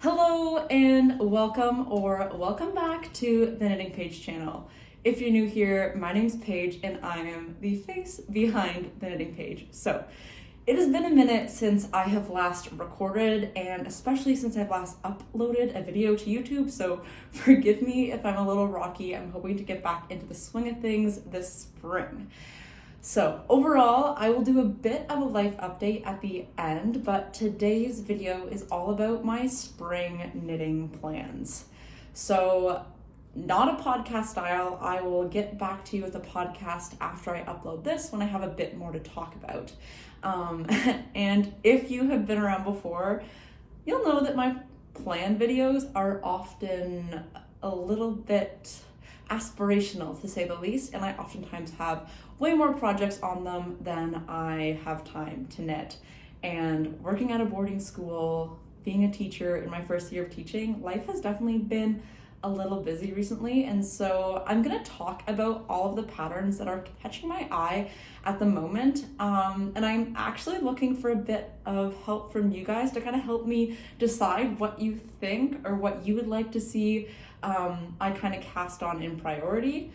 Hello and welcome back to the Knitting Page channel. If you're new here, my name's Paige and I am the face behind the Knitting Page. So it has been a minute since I have last recorded, and especially since I've last uploaded a video to YouTube, so forgive me if I'm a little rocky. I'm hoping to get back into the swing of things this spring. So overall, I will do a bit of a life update at the end, but today's video is all about my spring knitting plans. So not a podcast style. I will get back to you with a podcast after I upload this when I have a bit more to talk about. And if you have been around before, you'll know that my plan videos are often a little bit aspirational, to say the least, and I oftentimes have way more projects on them than I have time to knit. And working at a boarding school, being a teacher in my first year of teaching, life has definitely been a little busy recently, and so I'm gonna talk about all of the patterns that are catching my eye at the moment, and I'm actually looking for a bit of help from you guys to kind of help me decide what you think or what you would like to see I kind of cast on in priority.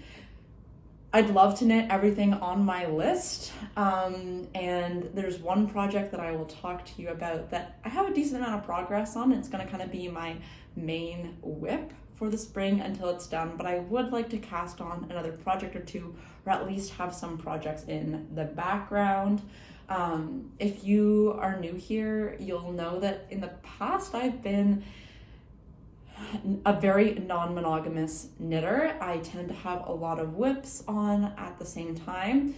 I'd love to knit everything on my list, and there's one project that I will talk to you about that I have a decent amount of progress on. It's going to kind of be my main whip for the spring until it's done, but I would like to cast on another project or two, or at least have some projects in the background. If you are new here, you'll know that in the past I've been a very non-monogamous knitter. I tend to have a lot of whips on at the same time.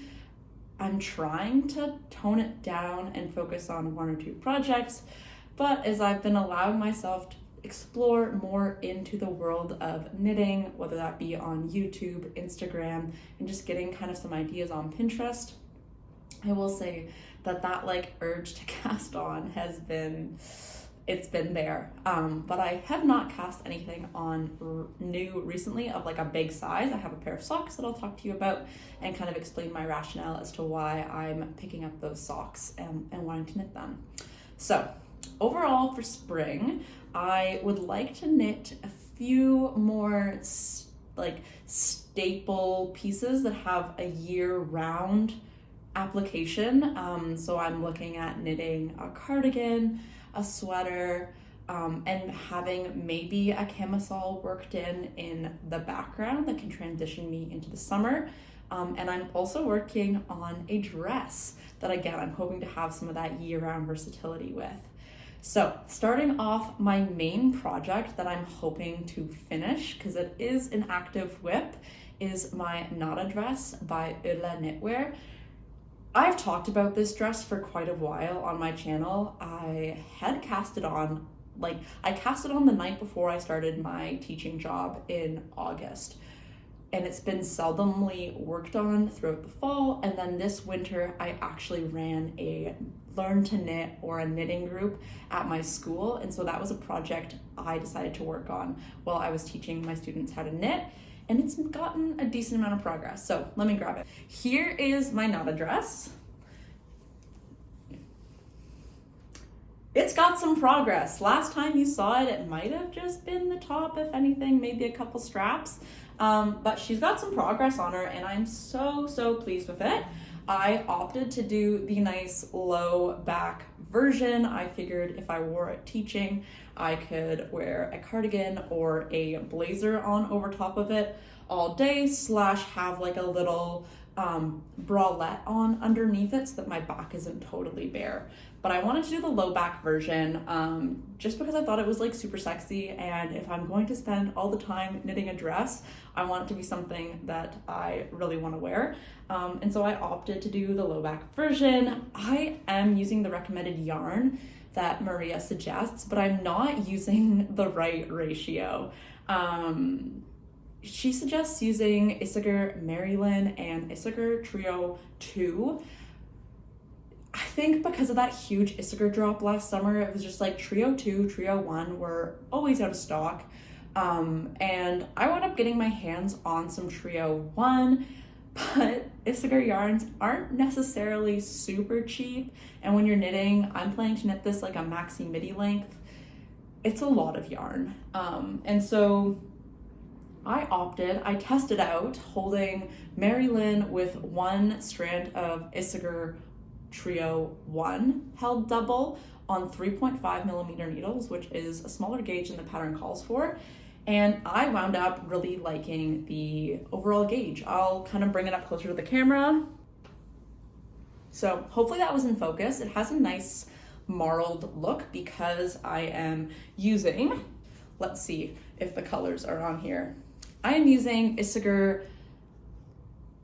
I'm trying to tone it down and focus on one or two projects, but as I've been allowing myself to explore more into the world of knitting, whether that be on YouTube, Instagram, and just getting kind of some ideas on Pinterest, I will say that urge to cast on it's been there, but I have not cast anything on new recently of like a big size. I have a pair of socks that I'll talk to you about and kind of explain my rationale as to why I'm picking up those socks and wanting to knit them. So overall for spring, I would like to knit a few more staple pieces that have a year-round application. So I'm looking at knitting a cardigan, a sweater, and having maybe a camisole worked in the background that can transition me into the summer. And I'm also working on a dress that, again, I'm hoping to have some of that year-round versatility with. So starting off, my main project that I'm hoping to finish, because it is an active whip, is my Nata dress by Ullenknitwear. I've talked about this dress for quite a while on my channel. I had cast it on, I cast it on the night before I started my teaching job in August. And it's been seldomly worked on throughout the fall. And then this winter, I actually ran a learn to knit or a knitting group at my school. And so that was a project I decided to work on while I was teaching my students how to knit. And it's gotten a decent amount of progress. So let me grab it. Here is my Nata dress. It's got some progress. Last time you saw it, it might have just been the top, if anything, maybe a couple straps. But she's got some progress on her, and I'm so pleased with it. I opted to do the nice low back version. I figured if I wore it teaching, I could wear a cardigan or a blazer on over top of it all day, / have like a little bralette on underneath it so that my back isn't totally bare. But I wanted to do the low back version just because I thought it was like super sexy, and if I'm going to spend all the time knitting a dress, I want it to be something that I really want to wear. And so I opted to do the low back version. I am using the recommended yarn that Maria suggests, but I'm not using the right ratio. She suggests using Issachar Marilyn and Issachar Trio 2. I think because of that huge Issachar drop last summer, it was just like Trio 2, Trio 1 were always out of stock. And I wound up getting my hands on some Trio 1, but Issachar yarns aren't necessarily super cheap. And when you're knitting, I'm planning to knit this like a maxi midi length. it's a lot of yarn. And so I tested out holding Mary Lynn with one strand of Issachar Trio 1 held double on 3.5 millimeter needles, which is a smaller gauge than the pattern calls for. And I wound up really liking the overall gauge. I'll kind of bring it up closer to the camera. So hopefully that was in focus. It has a nice marled look because I am using, let's see if the colors are on here. I am using Issachar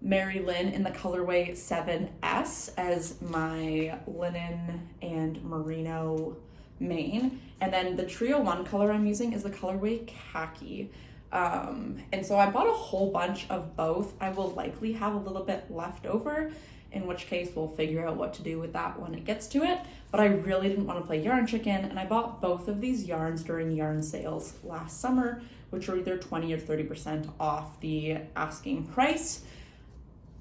Mary Lynn in the colorway 7S as my linen and merino main. And then the Trio 1 color I'm using is the colorway khaki. And so I bought a whole bunch of both. I will likely have a little bit left over, in which case we'll figure out what to do with that when it gets to it. But I really didn't want to play yarn chicken, and I bought both of these yarns during yarn sales last summer, which were either 20 or 30% off the asking price.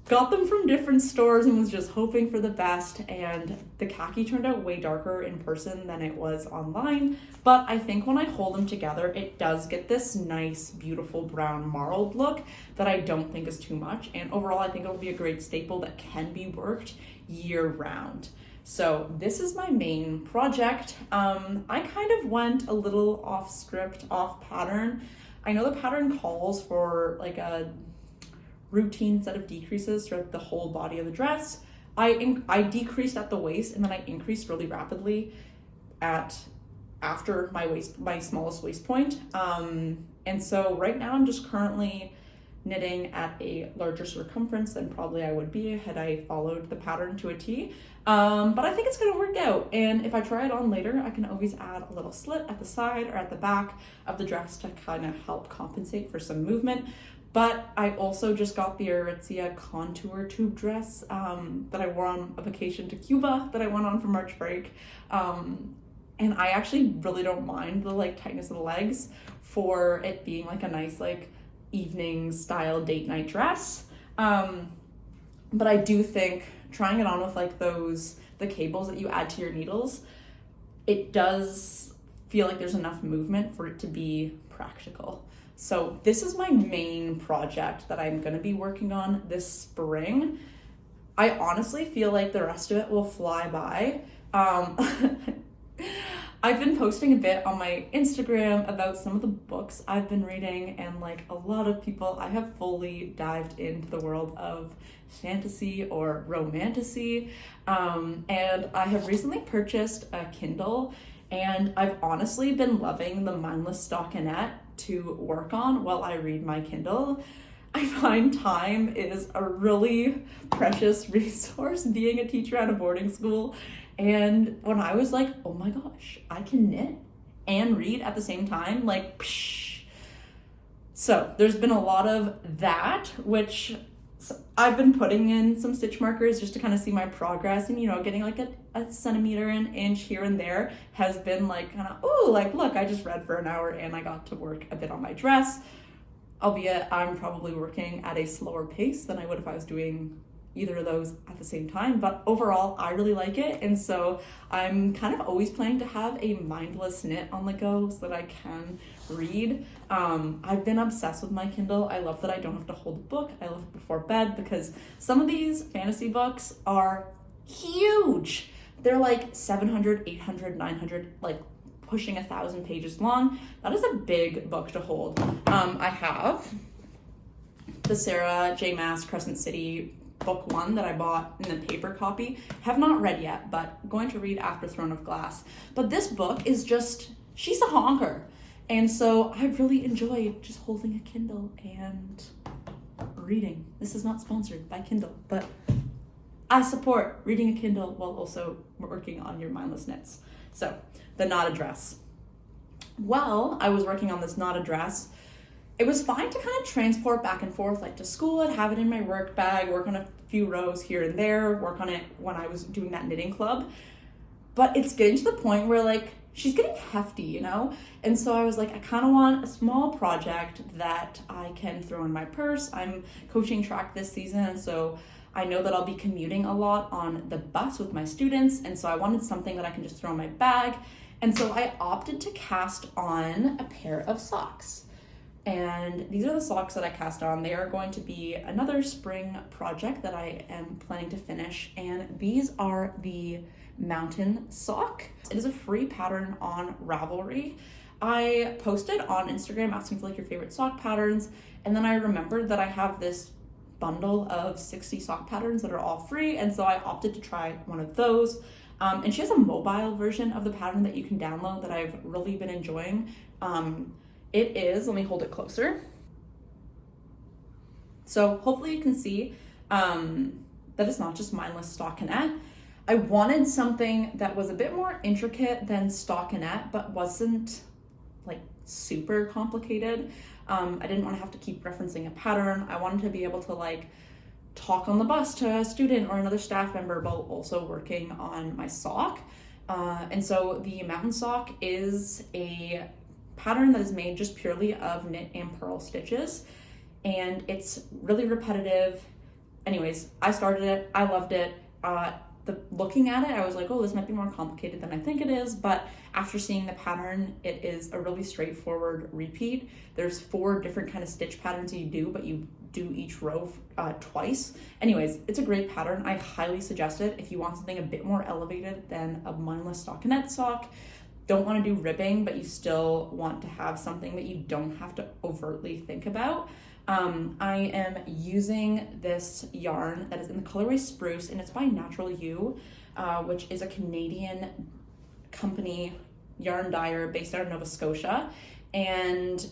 Got them from different stores and was just hoping for the best, and the khaki turned out way darker in person than it was online, but I think when I hold them together it does get this nice beautiful brown marled look that I don't think is too much, and overall I think it'll be a great staple that can be worked year round. So this is my main project. I kind of went a little off script, off pattern. I know the pattern calls for like a routine set of decreases throughout the whole body of the dress. I decreased at the waist, and then I increased really rapidly after my smallest waist point. And so right now I'm just currently knitting at a larger circumference than probably I would be had I followed the pattern to a T. But I think it's gonna work out, and if I try it on later, I can always add a little slit at the side or at the back of the dress to kind of help compensate for some movement. But I also just got the Aritzia contour tube dress that I wore on a vacation to Cuba that I went on for March break. And I actually really don't mind the like tightness of the legs for it being like a nice like evening style date night dress. But I do think trying it on with like the cables that you add to your needles, it does feel like there's enough movement for it to be practical. So this is my main project that I'm going to be working on this spring. I honestly feel like the rest of it will fly by. I've been posting a bit on my Instagram about some of the books I've been reading, and like a lot of people, I have fully dived into the world of fantasy or romantasy. And I have recently purchased a Kindle, and I've honestly been loving the mindless stockinette to work on while I read my Kindle. I find time is a really precious resource being a teacher at a boarding school. And when I was like, oh my gosh, I can knit and read at the same time, like, psh. So there's been a lot of that, which I've been putting in some stitch markers just to kind of see my progress, and, you know, getting like a centimeter, an inch here and there has been like kind of, oh, like, look, I just read for an hour and I got to work a bit on my dress, albeit I'm probably working at a slower pace than I would if I was doing either of those at the same time. But overall, I really like it. And so I'm kind of always planning to have a mindless knit on the go so that I can read. I've been obsessed with my Kindle. I love that I don't have to hold a book. I love it before bed because some of these fantasy books are huge. They're like 700, 800, 900, like pushing 1,000 pages long. That is a big book to hold. I have the Sarah J. Maas Crescent City book 1 that I bought in the paper copy. Have not read yet, but going to read after Throne of Glass. But this book is just, she's a honker. And so I really enjoy just holding a Kindle and reading. This is not sponsored by Kindle, but I support reading a Kindle while also working on your mindless knits. So the Nata dress. While I was working on this Nata dress, it was fine to kind of transport back and forth, like to school and have it in my work bag, work on a few rows here and there, work on it when I was doing that knitting club. But it's getting to the point where like, she's getting hefty, you know? And so I was like, I kind of want a small project that I can throw in my purse. I'm coaching track this season, and so I know that I'll be commuting a lot on the bus with my students. And so I wanted something that I can just throw in my bag And so I opted to cast on a pair of socks. And these are the socks that I cast on. They are going to be another spring project that I am planning to finish. And these are the mountain sock. It is a free pattern on Ravelry. I posted on Instagram asking for like your favorite sock patterns. And then I remembered that I have this bundle of 60 sock patterns that are all free. And so I opted to try one of those. And she has a mobile version of the pattern that you can download that I've really been enjoying. It is, let me hold it closer. So hopefully you can see that it's not just mindless stockinette. I wanted something that was a bit more intricate than stockinette, but wasn't like super complicated. I didn't want to have to keep referencing a pattern. I wanted to be able to like talk on the bus to a student or another staff member while also working on my sock. And so the mountain sock is a pattern that is made just purely of knit and purl stitches, and it's really repetitive. Anyways, I started it, I loved it. Looking at it, I was like, oh, this might be more complicated than I think it is, but after seeing the pattern, it is a really straightforward repeat. There's 4 different kind of stitch patterns you do, but you do each row twice. Anyways, it's a great pattern. I highly suggest it if you want something a bit more elevated than a mindless stockinette sock. Don't want to do ribbing, but you still want to have something that you don't have to overtly think about. I am using this yarn that is in the colorway Spruce, and it's by Natural You, which is a Canadian company yarn dyer based out of Nova Scotia. And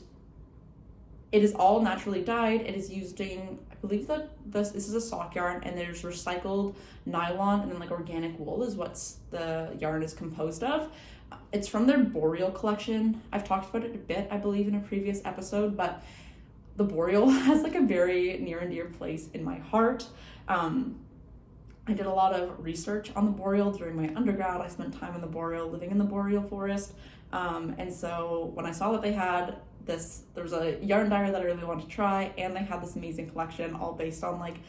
it is all naturally dyed. It is using, I believe that this is a sock yarn, and there's recycled nylon and then like organic wool is what the yarn is composed of. It's from their Boreal collection. I've talked about it a bit, I believe, in a previous episode, but the Boreal has like a very near and dear place in my heart. I did a lot of research on the Boreal during my undergrad. I spent time in the Boreal, living in the Boreal forest. And so when I saw that they had this, there was a yarn dyer that I really wanted to try, and they had this amazing collection all based on like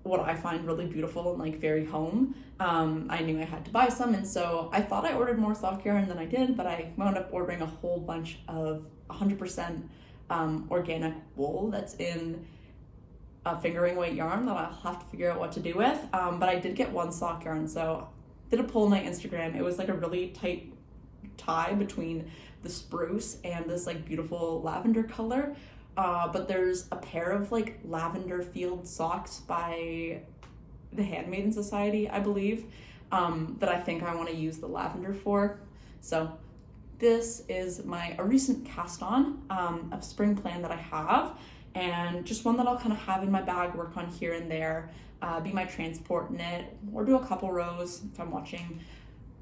what I find really beautiful and like very home. I knew I had to buy some, and so I thought I ordered more sock yarn than I did, but I wound up ordering a whole bunch of 100% organic wool that's in a fingering weight yarn that I'll have to figure out what to do with. But I did get one sock yarn, so did a poll on my Instagram. It was like a really tight tie between the spruce and this like beautiful lavender color. But there's a pair of like lavender field socks by the Handmaiden Society, I believe, that I think I want to use the lavender for. So this is a recent cast on of spring plan that I have, and just one that I'll kind of have in my bag, work on here and there, be my transport knit, or do a couple rows if I'm watching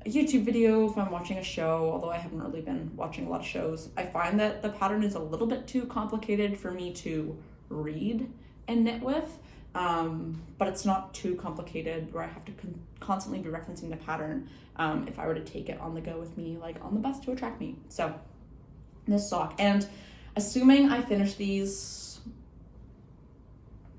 a YouTube video, if I'm watching a show, although I haven't really been watching a lot of shows. I find that the pattern is a little bit too complicated for me to read and knit with, but it's not too complicated where I have to constantly be referencing the pattern if I were to take it on the go with me, like on the bus to a track meet. So this sock, and assuming I finish these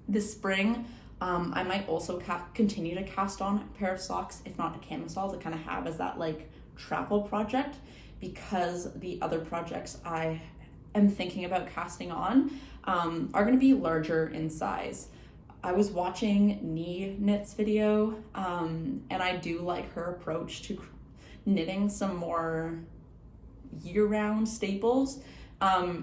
this spring, I might also continue to cast on a pair of socks, if not a camisole, to kind of have as that like travel project, because the other projects I am thinking about casting on are going to be larger in size. I was watching Knee Knit's video, and I do like her approach to knitting some more year-round staples.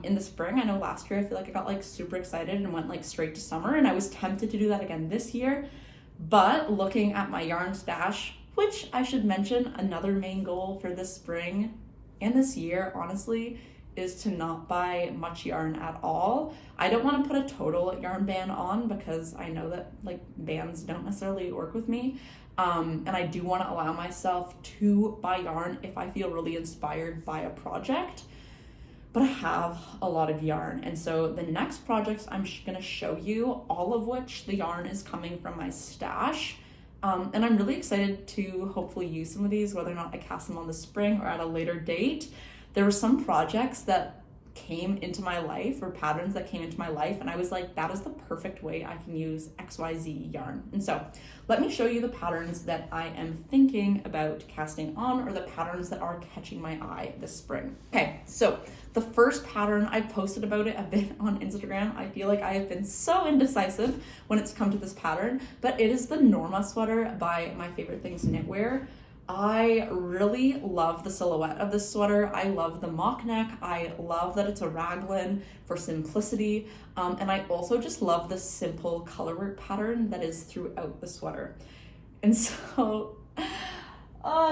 In the spring, I know last year I feel like I got like super excited and went like straight to summer, and I was tempted to do that again this year. But looking at my yarn stash, which I should mention, another main goal for this spring and this year, honestly, is to not buy much yarn at all. I don't want to put a total yarn ban on because I know that like bans don't necessarily work with me. And I do want to allow myself to buy yarn if I feel really inspired by a project. But I have a lot of yarn, and so the next projects I'm going to show you, all of which the yarn is coming from my stash, and I'm really excited to hopefully use some of these, whether or not I cast them on the spring or at a later date. There were some projects that came into my life, or patterns that came into my life, and I was like, that is the perfect way I can use XYZ yarn. And so let me show you the patterns that I am thinking about casting on, or the patterns that are catching my eye this spring. Okay, so the first pattern, I posted about it a bit on Instagram. I feel like I have been so indecisive when it's come to this pattern, but it is the Norma Sweater by My Favorite Things Knitwear. I really love the silhouette of this sweater. I love the mock neck. I love that it's a raglan for simplicity. And I also just love the simple colorwork pattern that is throughout the sweater. And so,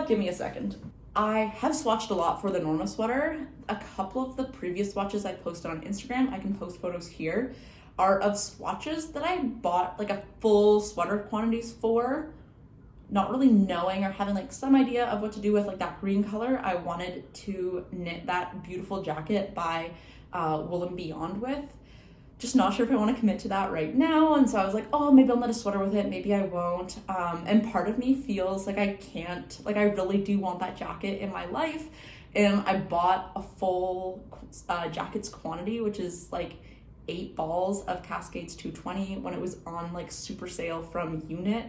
give me a second. I have swatched a lot for the Norma sweater. A couple of the previous swatches I posted on Instagram, I can post photos here, are of swatches that I bought like a full sweater quantities for, not really knowing or having like some idea of what to do with like that green color. I wanted to knit that beautiful jacket by Wool & Beyond with. Just not sure if I want to commit to that right now. And so I was like, oh, maybe I'll knit a sweater with it, maybe I won't. And part of me feels like I can't, like I really do want that jacket in my life. And I bought a full jackets quantity, which is like 8 balls of Cascades 220 when it was on like super sale from Unit.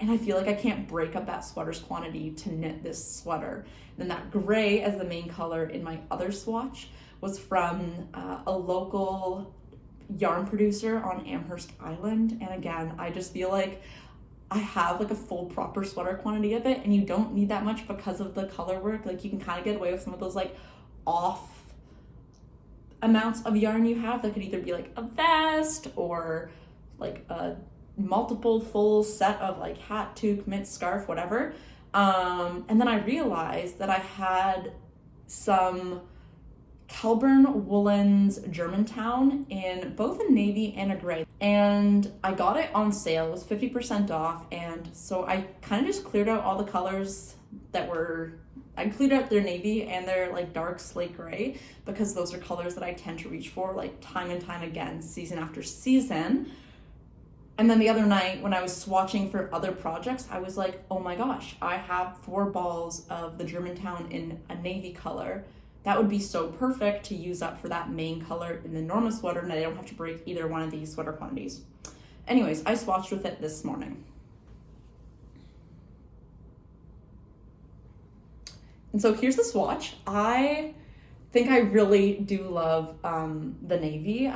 And I feel like I can't break up that sweater's quantity to knit this sweater. Then that gray as the main color in my other swatch was from a local yarn producer on Amherst Island. And again, I just feel like I have like a full proper sweater quantity of it, and you don't need that much because of the color work. Like you can kind of get away with some of those like off amounts of yarn you have that could either be like a vest or like a multiple full set of like hat, toque, mitt, scarf, whatever. And then I realized that I had some Kelburn Woolens Germantown in both a navy and a gray, and I got it on sale. It was 50% off, and so I kind of just cleared out all the colors that were, I cleared out their navy and their like dark slate gray, because those are colors that I tend to reach for like time and time again, season after season. And then the other night when I was swatching for other projects, I was like, oh my gosh, I have 4 balls of the Germantown in a navy color. That would be so perfect to use up for that main color in the Norma sweater, and I don't have to break either one of these sweater quantities. Anyways, I swatched with it this morning. And so here's the swatch. I think I really do love the navy.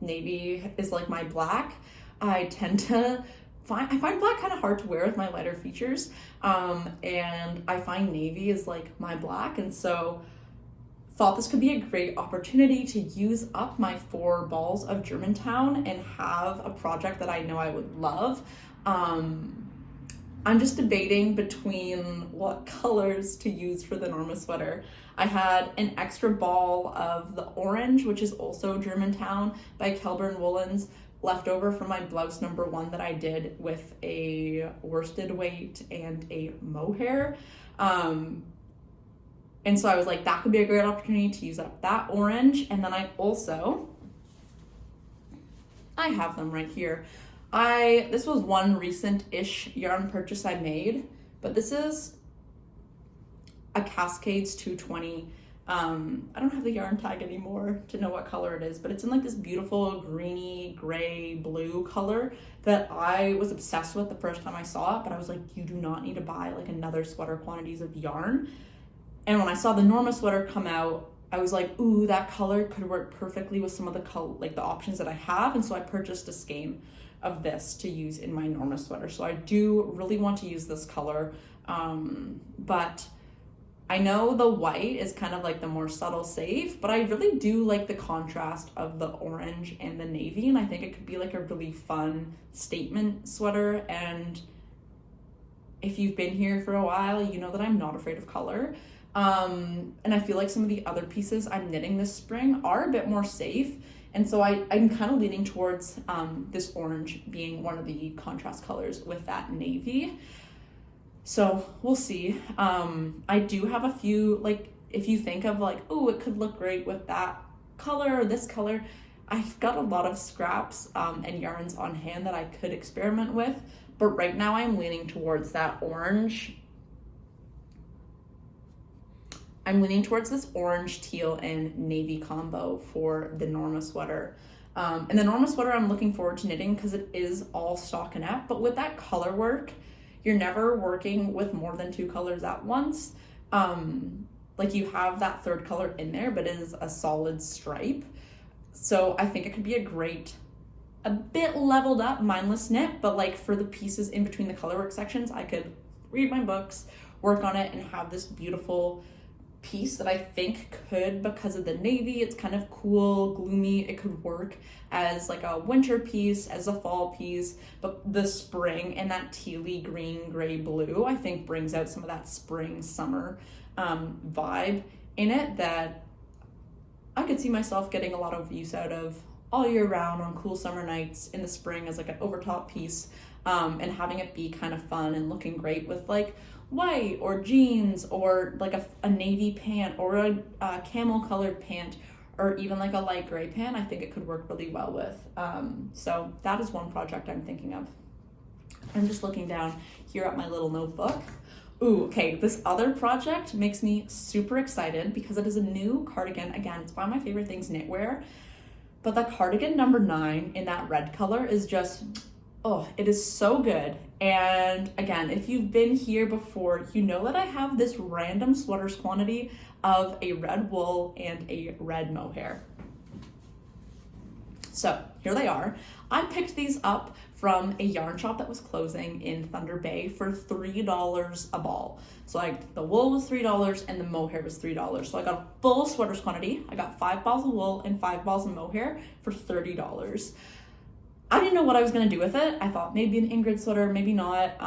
Navy is like my black. I tend to find black kind of hard to wear with my lighter features, and I find navy is like my black, and so thought this could be a great opportunity to use up my 4 balls of Germantown and have a project that I know I would love. I'm just debating between what colors to use for the Norma sweater. I had an extra ball of the orange, which is also Germantown by Kelburn Woolens, left over from my blouse number 1 that I did with a worsted weight and a mohair. And so I was like, that could be a great opportunity to use up that orange. And then I have them right here. This was one recent-ish yarn purchase I made, but this is a Cascades 220. I don't have the yarn tag anymore to know what color it is, but it's in like this beautiful greeny, gray, blue color that I was obsessed with the first time I saw it, but I was like, you do not need to buy like another sweater quantities of yarn. And when I saw the Norma sweater come out, I was like, ooh, that color could work perfectly with some of the the options that I have. And so I purchased a skein of this to use in my Norma sweater. So I do really want to use this color, but I know the white is kind of like the more subtle safe, but I really do like the contrast of the orange and the navy, and I think it could be like a really fun statement sweater. And if you've been here for a while, you know that I'm not afraid of color. And I feel like some of the other pieces I'm knitting this spring are a bit more safe. And so I'm kind of leaning towards this orange being one of the contrast colors with that navy. So we'll see. I do have a few, like, if you think of like, oh, it could look great with that color or this color, I've got a lot of scraps and yarns on hand that I could experiment with. But right now I'm leaning towards that orange. I'm leaning towards this orange, teal, and navy combo for the Norma sweater. And the Norma sweater I'm looking forward to knitting because it is all stockinette, but with that color work, you're never working with more than 2 colors at once. Like you have that third color in there, but it is a solid stripe. So I think it could be a bit leveled up, mindless knit, but like for the pieces in between the color work sections, I could read my books, work on it, and have this beautiful piece that I think could, because of the navy, it's kind of cool, gloomy, it could work as like a winter piece, as a fall piece, but the spring and that tealy green, gray, blue, I think brings out some of that spring, summer vibe in it that I could see myself getting a lot of use out of all year round on cool summer nights in the spring as like an overtop piece, and having it be kind of fun and looking great with like white or jeans or like a navy pant or a camel colored pant or even like a light gray pant. I think it could work really well with. So that is one project I'm thinking of. I'm just looking down here at my little notebook. Ooh, okay, this other project makes me super excited because it is a new cardigan. Again, it's one of my favorite things, knitwear. But the cardigan number 9 in that red color is just, oh, it is so good. And again, if you've been here before, you know that I have this random sweaters quantity of a red wool and a red mohair. So here they are. I picked these up from a yarn shop that was closing in Thunder Bay for $3 a ball. So like the wool was $3 and the mohair was $3. So I got a full sweaters quantity. I got 5 balls of wool and 5 balls of mohair for $30. I didn't know what I was gonna do with it. I thought maybe an Ingrid sweater, maybe not.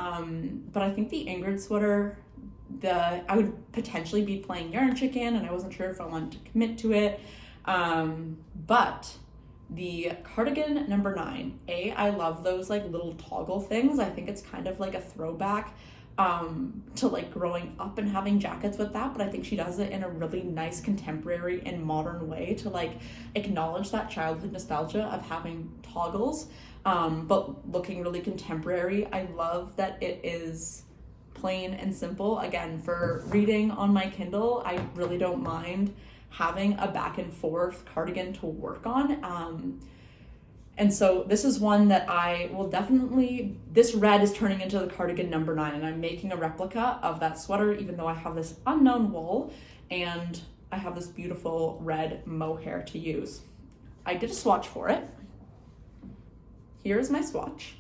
But I think the Ingrid sweater, I would potentially be playing yarn chicken, and I wasn't sure if I wanted to commit to it. But the cardigan number 9, I love those like little toggle things. I think it's kind of like a throwback to like growing up and having jackets with that, but I think she does it in a really nice contemporary and modern way to like acknowledge that childhood nostalgia of having toggles, but looking really contemporary. I love that it is plain and simple. Again, for reading on my Kindle, I really don't mind having a back and forth cardigan to work on. And so this is one that I will definitely, this red is turning into the cardigan number 9, and I'm making a replica of that sweater, even though I have this unknown wool and I have this beautiful red mohair to use. I did a swatch for it. Here is my swatch.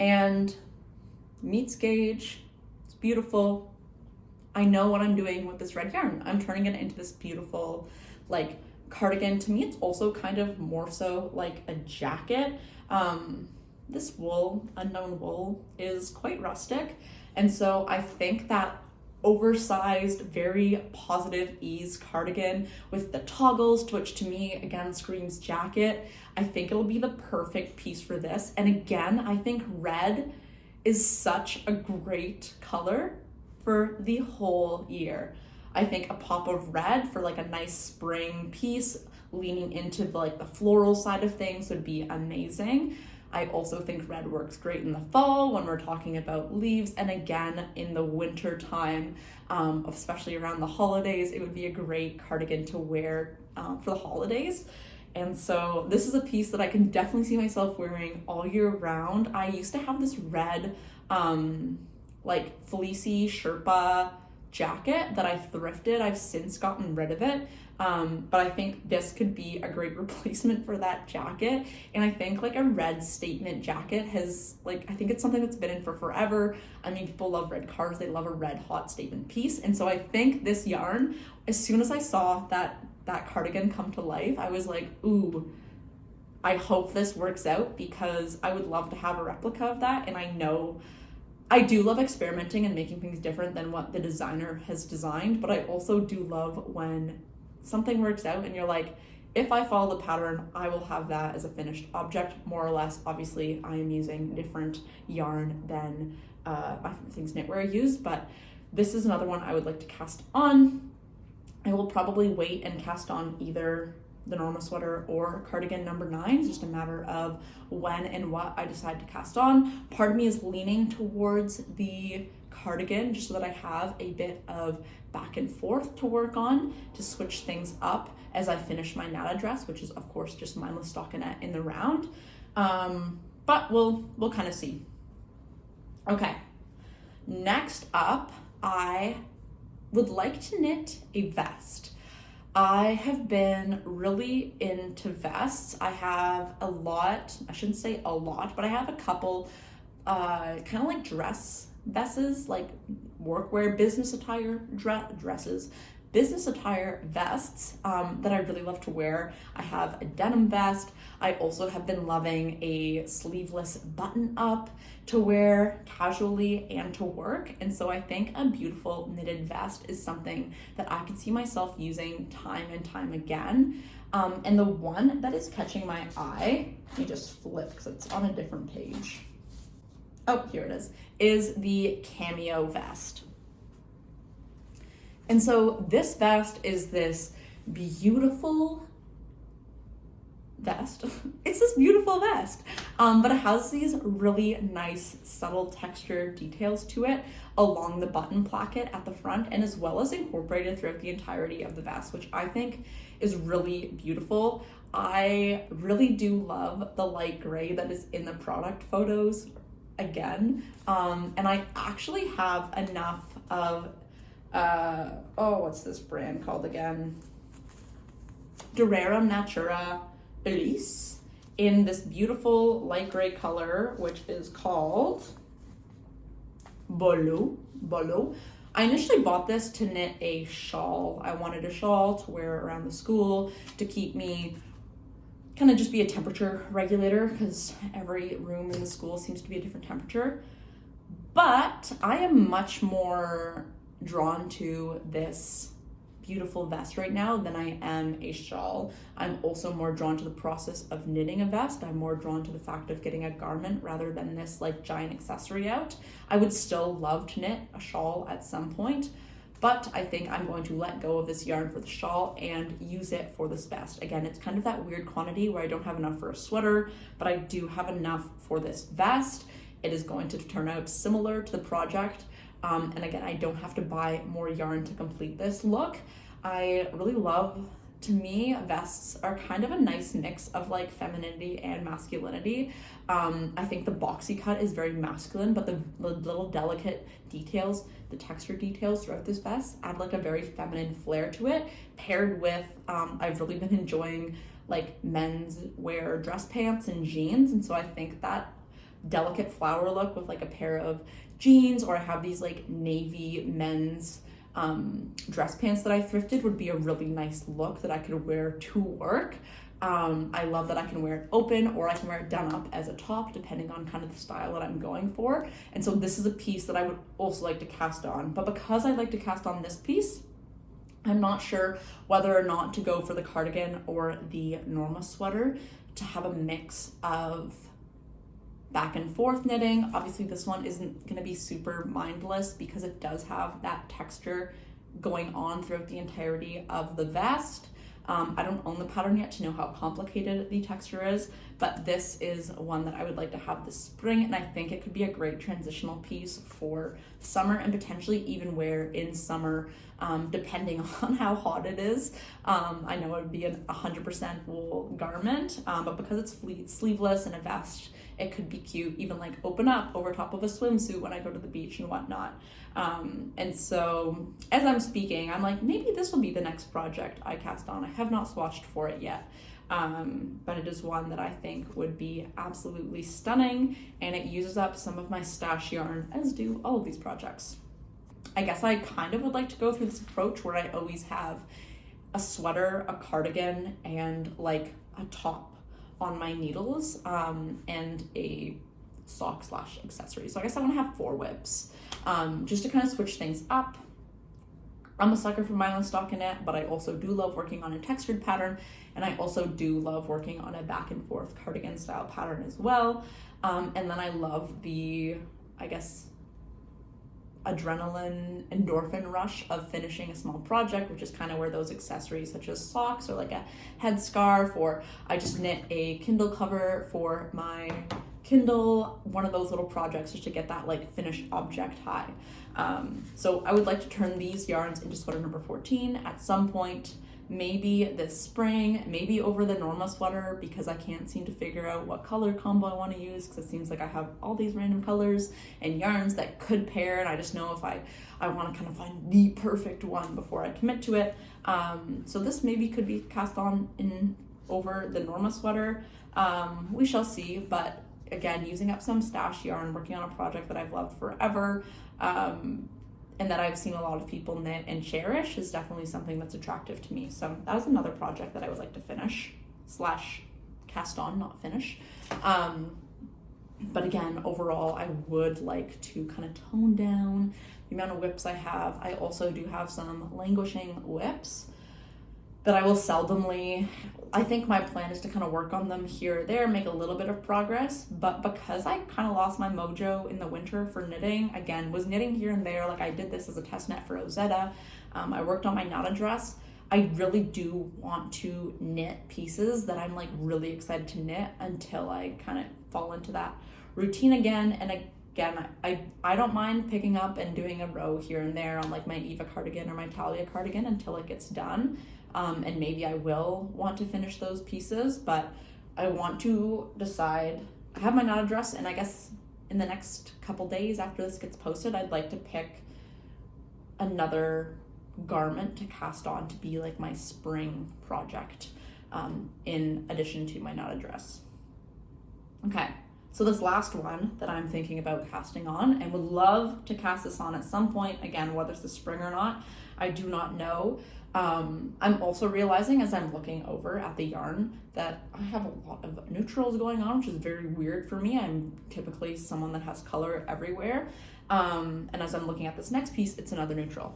And meets gauge, it's beautiful. I know what I'm doing with this red yarn. I'm turning it into this beautiful like cardigan. To me, it's also kind of more so like a jacket. This wool, unknown wool, is quite rustic. And so I think that oversized, very positive ease cardigan with the toggles, which to me, again, screams jacket. I think it'll be the perfect piece for this. And again, I think red is such a great color for the whole year. I think a pop of red for like a nice spring piece leaning into like the floral side of things would be amazing. I also think red works great in the fall when we're talking about leaves, and again in the winter time, especially around the holidays, it would be a great cardigan to wear for the holidays. And so this is a piece that I can definitely see myself wearing all year round. I used to have this red like fleecy Sherpa jacket that I thrifted. I've since gotten rid of it, but I think this could be a great replacement for that jacket. And I think like a red statement jacket has like, I think it's something that's been in for forever. I mean, people love red cars, they love a red hot statement piece. And so I think this yarn, as soon as I saw that cardigan come to life, I was like, ooh, I hope this works out, because I would love to have a replica of that. And I know I do love experimenting and making things different than what the designer has designed, but I also do love when something works out and you're like, if I follow the pattern, I will have that as a finished object, more or less. Obviously, I am using different yarn than my things knitwear used, but this is another one I would like to cast on. I will probably wait and cast on either the Norma sweater or cardigan number 9. It's just a matter of when and what I decide to cast on. Part of me is leaning towards the cardigan just so that I have a bit of back and forth to work on to switch things up as I finish my Nata dress, which is of course just mindless stockinette in the round. But we'll kind of see. Okay, next up, I would like to knit a vest. I have been really into vests. I have a lot, I shouldn't say a lot, but I have a couple kind of like dress vests, like workwear, business attire dresses, business attire vests that I really love to wear. I have a denim vest. I also have been loving a sleeveless button up to wear casually and to work. And so I think a beautiful knitted vest is something that I could see myself using time and time again. And the one that is catching my eye, let me just flip because it's on a different page. Oh, here it is the Cameo Vest. And so this vest is this beautiful vest. It's this beautiful vest, but it has these really nice subtle texture details to it along the button placket at the front, and as well as incorporated throughout the entirety of the vest, which I think is really beautiful. I really do love the light gray that is in the product photos again, and I actually have enough of what's this brand called again? Durera Natura Elise in this beautiful light gray color, which is called Bolo. I initially bought this to knit a shawl. I wanted a shawl to wear around the school to keep me kind of just be a temperature regulator, because every room in the school seems to be a different temperature. But I am much more drawn to this beautiful vest right now than I am a shawl. I'm also more drawn to the process of knitting a vest. I'm more drawn to the fact of getting a garment rather than this like giant accessory out. I would still love to knit a shawl at some point, but I think I'm going to let go of this yarn for the shawl and use it for this vest. Again, it's kind of that weird quantity where I don't have enough for a sweater, but I do have enough for this vest. It is going to turn out similar to the project. And again, I don't have to buy more yarn to complete this look. I really love, to me, vests are kind of a nice mix of like femininity and masculinity. I think the boxy cut is very masculine, but the little delicate details, the texture details throughout this vest add like a very feminine flair to it, paired with, I've really been enjoying like men's wear dress pants and jeans. And so I think that delicate flower look with like a pair of jeans, or I have these like navy men's dress pants that I thrifted, would be a really nice look that I could wear to work. I love that I can wear it open, or I can wear it done up as a top, depending on kind of the style that I'm going for. And so this is a piece that I would also like to cast on. But because I like to cast on this piece, I'm not sure whether or not to go for the cardigan or the Norma Sweater to have a mix of back and forth knitting. Obviously this one isn't going to be super mindless because it does have that texture going on throughout the entirety of the vest. I don't own the pattern yet to know how complicated the texture is, but this is one that I would like to have this spring, and I think it could be a great transitional piece for summer, and potentially even wear in summer, depending on how hot it is. I know it would be a 100% wool garment, but because it's sleeveless and a vest, it could be cute, even like open up over top of a swimsuit when I go to the beach and whatnot. And so as I'm speaking, I'm like, maybe this will be the next project I cast on. I have not swatched for it yet, but it is one that I think would be absolutely stunning, and it uses up some of my stash yarn, as do all of these projects. I guess I kind of would like to go through this approach where I always have a sweater, a cardigan, and like a top on my needles, and a sock / accessory. So I guess I want to have 4 whips, just to kind of switch things up. I'm a sucker for mindless stockinette, but I also do love working on a textured pattern, and I also do love working on a back and forth cardigan style pattern as well. And then I love the, I guess, adrenaline endorphin rush of finishing a small project, which is kind of where those accessories such as socks or like a headscarf, or I just knit a Kindle cover for my Kindle, one of those little projects just to get that like finished object high. So I would like to turn these yarns into sweater number 14 at some point, maybe this spring, maybe over the Norma Sweater, because I can't seem to figure out what color combo I want to use, because it seems like I have all these random colors and yarns that could pair, and I just know if I want to kind of find the perfect one before I commit to it. So this maybe could be cast on in over the Norma Sweater. We shall see, but again, using up some stash yarn, working on a project that I've loved forever, and that I've seen a lot of people knit and cherish is definitely something that's attractive to me. So that is another project that I would like to finish / cast on, not finish. But again, overall, I would like to kind of tone down the amount of whips I have. I also do have some languishing whips that I will seldomly, I think my plan is to kind of work on them here or there, make a little bit of progress, but because I kind of lost my mojo in the winter for knitting, again, was knitting here and there, like I did this as a test net for Ozetta, I worked on my Nata dress, I really do want to knit pieces that I'm like really excited to knit until I kind of fall into that routine again, and again, I don't mind picking up and doing a row here and there on like my Eva cardigan or my Talia cardigan until it gets done. And maybe I will want to finish those pieces, but I want to decide. I have my Nata dress, and I guess in the next couple days after this gets posted, I'd like to pick another garment to cast on to be like my spring project, in addition to my Nata dress. Okay, so this last one that I'm thinking about casting on and would love to cast this on at some point, again, whether it's the spring or not, I do not know. I'm also realizing as I'm looking over at the yarn that I have a lot of neutrals going on, which is very weird for me. I'm typically someone that has color everywhere. And as I'm looking at this next piece, it's another neutral.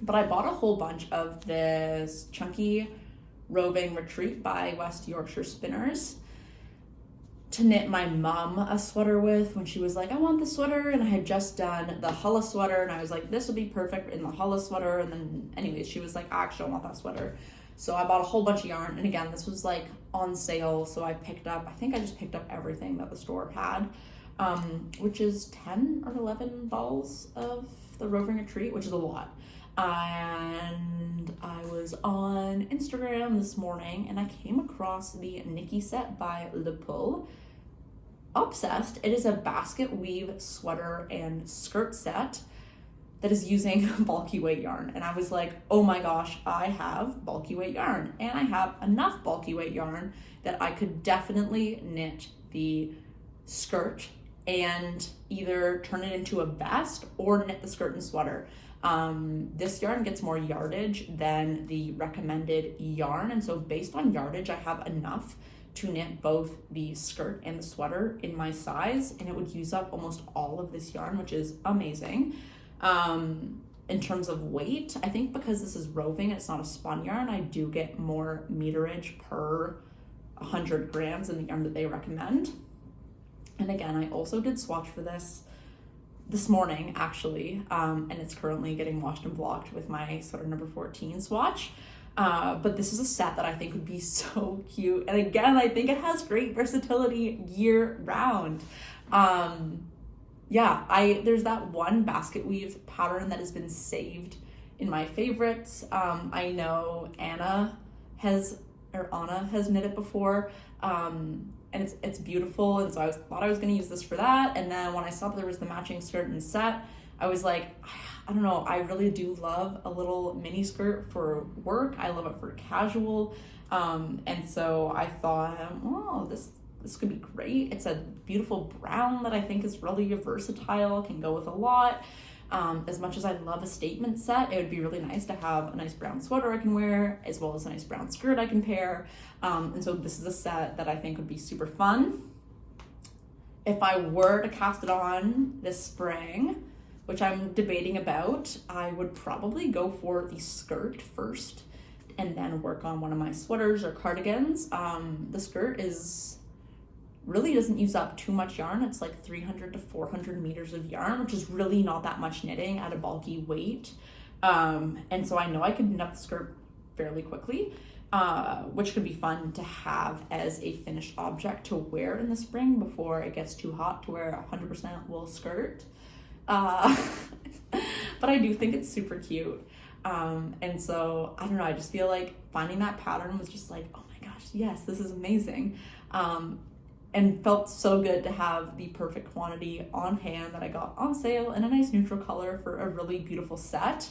But I bought a whole bunch of this chunky roving retreat by West Yorkshire Spinners to knit my mom a sweater with when she was like, I want the sweater, and I had just done the Hulla sweater, and I was like, this would be perfect in the Hulla sweater, and then anyways, she was like, I actually want that sweater. So I bought a whole bunch of yarn, and again, this was like on sale, so I think I just picked up everything that the store had, which is 10 or 11 balls of the roving retreat, which is a lot. And I was on Instagram this morning, and I came across the Nikki Set by Le Pull. Obsessed. It is a basket weave sweater and skirt set that is using bulky weight yarn, and I was like, oh my gosh, I have bulky weight yarn, and I have enough bulky weight yarn that I could definitely knit the skirt and either turn it into a vest or knit the skirt and sweater. This yarn gets more yardage than the recommended yarn, and so based on yardage, I have enough to knit both the skirt and the sweater in my size, and it would use up almost all of this yarn, which is amazing. In terms of weight, I think because this is roving and it's not a spun yarn, I do get more meterage per 100 grams in the yarn that they recommend. And again, I also did swatch for this morning actually, and it's currently getting washed and blocked with my sweater number 14 swatch. But this is a set that I think would be so cute. And again, I think it has great versatility year round. There's that one basket weave pattern that has been saved in my favorites. I know Anna has knit it before. And it's beautiful. And so I thought I was going to use this for that. And then when I saw that there was the matching skirt and set, I was like, I don't know, I really do love a little mini skirt for work. I love it for casual. And so I thought, oh, this could be great. It's a beautiful brown that I think is really versatile, can go with a lot. As much as I love a statement set, it would be really nice to have a nice brown sweater I can wear, as well as a nice brown skirt I can pair. And so this is a set that I think would be super fun. If I were to cast it on this spring, which I'm debating about, I would probably go for the skirt first and then work on one of my sweaters or cardigans. The skirt really doesn't use up too much yarn. It's like 300 to 400 meters of yarn, which is really not that much knitting at a bulky weight. And so I know I could knit up the skirt fairly quickly. which could be fun to have as a finished object to wear in the spring before it gets too hot to wear a 100% wool skirt. But I do think it's super cute. And so, I don't know, I just feel like finding that pattern was just like, oh my gosh, yes, this is amazing. And felt so good to have the perfect quantity on hand that I got on sale in a nice neutral color for a really beautiful set.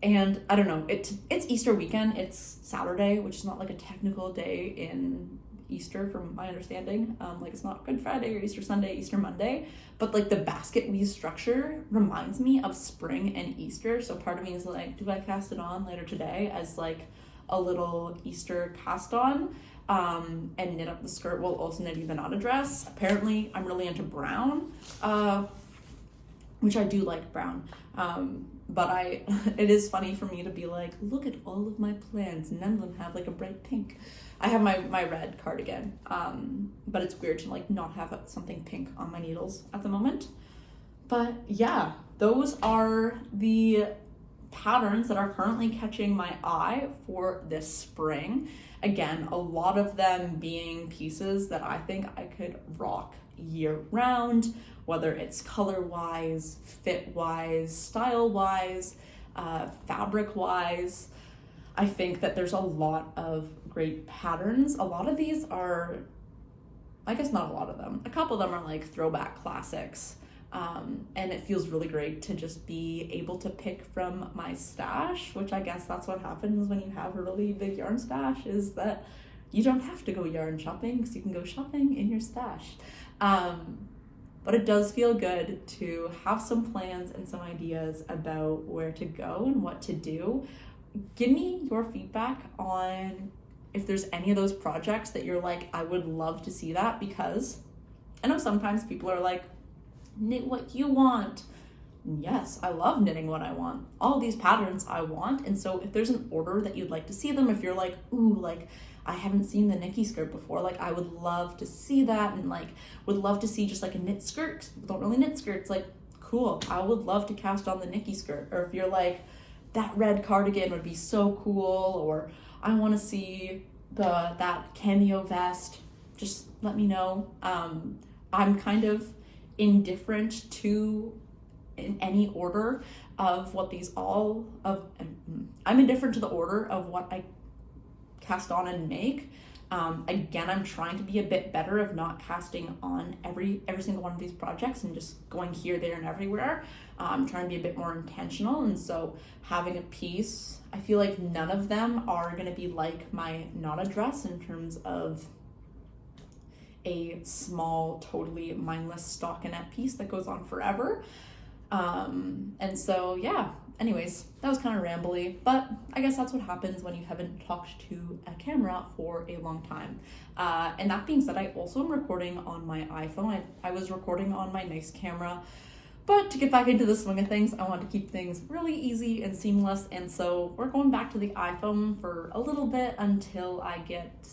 And I don't know, it's Easter weekend, it's Saturday, which is not like a technical day in Easter from my understanding. Like it's not Good Friday or Easter Sunday, Easter Monday, but like the basket weave structure reminds me of spring and Easter. So part of me is like, do I cast it on later today as like a little Easter cast on, and knit up the skirt while also knitting the Nata dress. Apparently I'm really into brown, which I do like brown. But it is funny for me to be like, look at all of my plans, none of them have like a bright pink. I have my red cardigan, but it's weird to like not have something pink on my needles at the moment. But yeah, those are the patterns that are currently catching my eye for this spring. Again, a lot of them being pieces that I think I could rock year round, whether it's color-wise, fit-wise, style-wise, fabric-wise. I think that there's a lot of great patterns. A lot of these are, I guess not a lot of them, a couple of them are like throwback classics. And it feels really great to just be able to pick from my stash, which I guess that's what happens when you have a really big yarn stash, is that you don't have to go yarn shopping because you can go shopping in your stash. But it does feel good to have some plans and some ideas about where to go and what to do. Give me your feedback on if there's any of those projects that you're like, I would love to see that, because I know sometimes people are like, knit what you want. Yes, I love knitting what I want. All these patterns I want. And so if there's an order that you'd like to see them, if you're like, ooh, like I haven't seen the Nikki skirt before, like I would love to see that, and like would love to see just like a knit skirt. People don't really knit skirts. Like, cool, I would love to cast on the Nikki skirt. Or if you're like, that red cardigan would be so cool, or I want to see that Cameo Vest, just let me know. I'm kind of indifferent to in any order of what these all of I'm indifferent to the order of what I cast on and make. Again, I'm trying to be a bit better of not casting on every single one of these projects and just going here, there, and everywhere. I'm trying to be a bit more intentional, and so having a piece, I feel like none of them are going to be like my Nata dress in terms of a small, totally mindless stockinette piece that goes on forever. And so, yeah, anyways, that was kind of rambly, but I guess that's what happens when you haven't talked to a camera for a long time. And that being said, I also am recording on my iPhone. I was recording on my nice camera, but to get back into the swing of things, I want to keep things really easy and seamless. And so we're going back to the iPhone for a little bit until I get...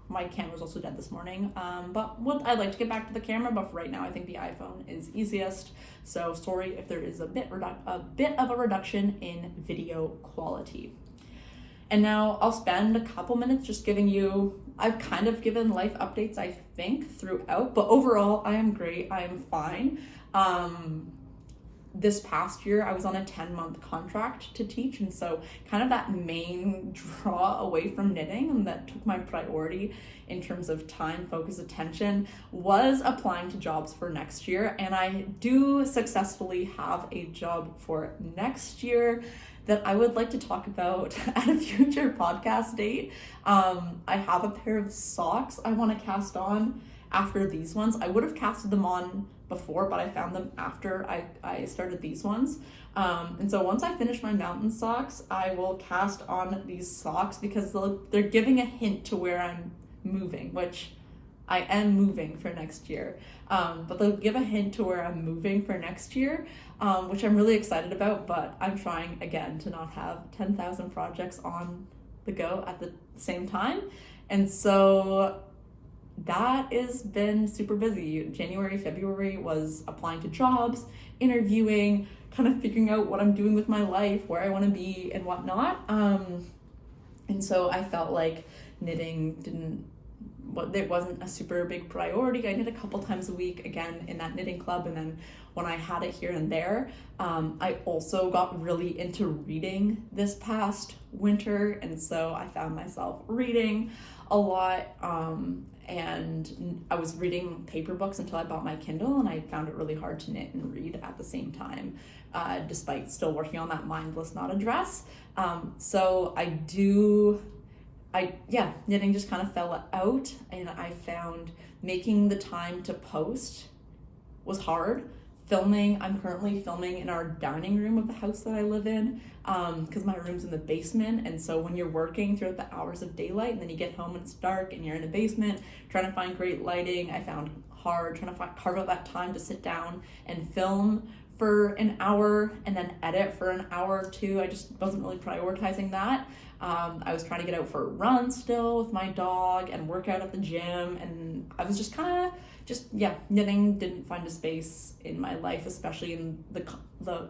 My camera's also dead this morning, but I'd like to get back to the camera, but for right now I think the iPhone is easiest. So sorry if there is a bit of a reduction in video quality. And now I'll spend a couple minutes just giving you, I've kind of given life updates, I think, throughout, but overall I am great, I am fine. This past year, I was on a 10-month contract to teach, and so kind of that main draw away from knitting and that took my priority in terms of time, focus, attention was applying to jobs for next year. And I do successfully have a job for next year that I would like to talk about at a future podcast date. I have a pair of socks I want to cast on after these ones. I would have casted them on before, but I found them after I started these ones. And so once I finish my mountain socks, I will cast on these socks because they're giving a hint to where I'm moving, which I am moving for next year. But they'll give a hint to where I'm moving for next year, which I'm really excited about, but I'm trying again to not have 10,000 projects on the go at the same time. And so that has been super busy. January, February was applying to jobs, interviewing, kind of figuring out what I'm doing with my life, where I want to be and whatnot. And so I felt like knitting it wasn't a super big priority. I knit a couple times a week, again, in that knitting club, and then when I had it here and there. I also got really into reading this past winter, and so I found myself reading a lot, and I was reading paper books until I bought my Kindle, and I found it really hard to knit and read at the same time, despite still working on that mindless Nata dress. So knitting just kind of fell out, and I found making the time to post was hard. I'm currently filming in our dining room of the house that I live in, because my room's in the basement, and so when you're working throughout the hours of daylight and then you get home and it's dark and you're in a basement trying to find great lighting, I found hard trying to carve out that time to sit down and film for an hour and then edit for an hour or two. I just wasn't really prioritizing that. I was trying to get out for a run still with my dog and work out at the gym, and I was just knitting didn't find a space in my life, especially in the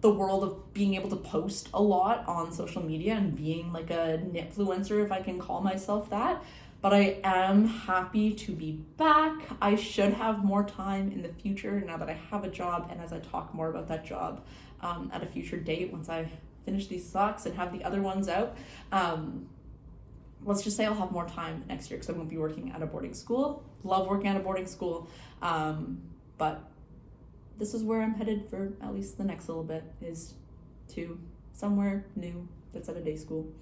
world of being able to post a lot on social media and being like a knitfluencer, if I can call myself that. But I am happy to be back. I should have more time in the future now that I have a job, and as I talk more about that job at a future date, once I finish these socks and have the other ones out. Let's just say I'll have more time next year because I won't be working at a boarding school. Love working at a boarding school, but this is where I'm headed for at least the next little bit, is to somewhere new that's at a day school.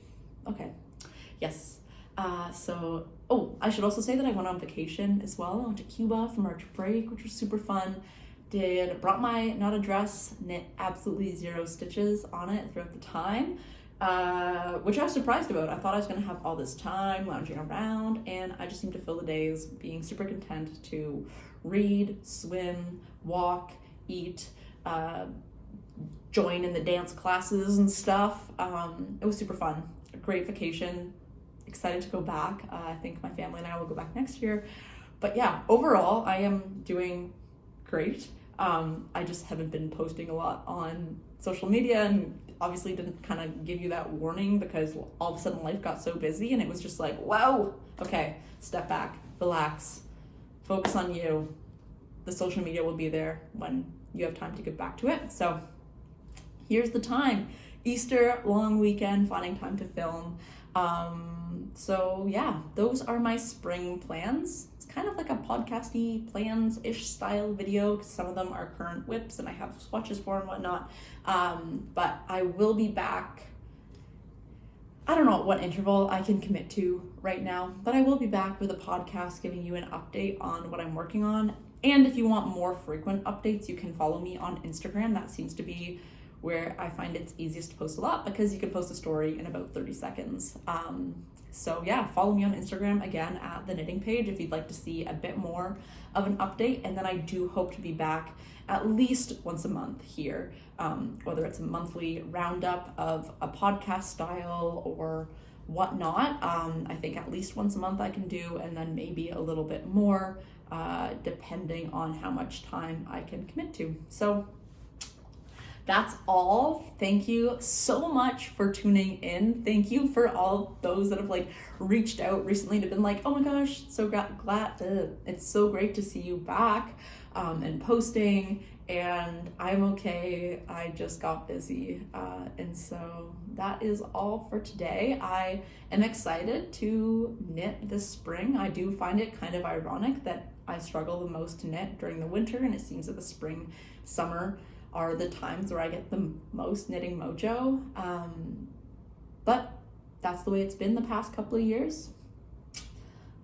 Okay, yes. I should also say that I went on vacation as well. I went to Cuba for March break, which was super fun. Brought my Nata dress, knit absolutely 0 stitches on it throughout the time, which I was surprised about. I thought I was going to have all this time lounging around, and I just seemed to fill the days being super content to read, swim, walk, eat, join in the dance classes and stuff. It was super fun. A great vacation. Excited to go back. I think my family and I will go back next year. But yeah, overall, I am doing great. I just haven't been posting a lot on social media, and obviously didn't kind of give you that warning because all of a sudden life got so busy, and it was just like, whoa, okay, step back, relax, focus on you. The social media will be there when you have time to get back to it. So here's the time. Easter, long weekend, finding time to film. So yeah, those are my spring plans. It's kind of like a podcasty plans-ish style video because some of them are current whips and I have swatches for and whatnot. But I will be back. I don't know what interval I can commit to right now, but I will be back with a podcast giving you an update on what I'm working on. And if you want more frequent updates, you can follow me on Instagram. That seems to be where I find it's easiest to post a lot because you can post a story in about 30 seconds. So yeah, follow me on Instagram again at The Knitting Page if you'd like to see a bit more of an update. And then I do hope to be back at least once a month here, whether it's a monthly roundup of a podcast style or whatnot. I think at least once a month I can do, and then maybe a little bit more, depending on how much time I can commit to. So that's all. Thank you so much for tuning in. Thank you for all those that have reached out recently and have been like, oh my gosh, so glad it's so great to see you back and posting. And I'm okay. I just got busy. And so that is all for today. I am excited to knit this spring. I do find it kind of ironic that I struggle the most to knit during the winter, and it seems that the spring, summer are the times where I get the most knitting mojo. But that's the way it's been the past couple of years.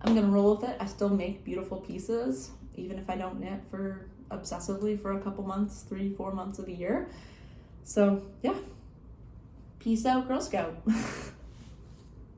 I'm gonna roll with it. I still make beautiful pieces, even if I don't knit for obsessively for a couple months, 3-4 months of the year. So yeah, peace out, Girl Scout.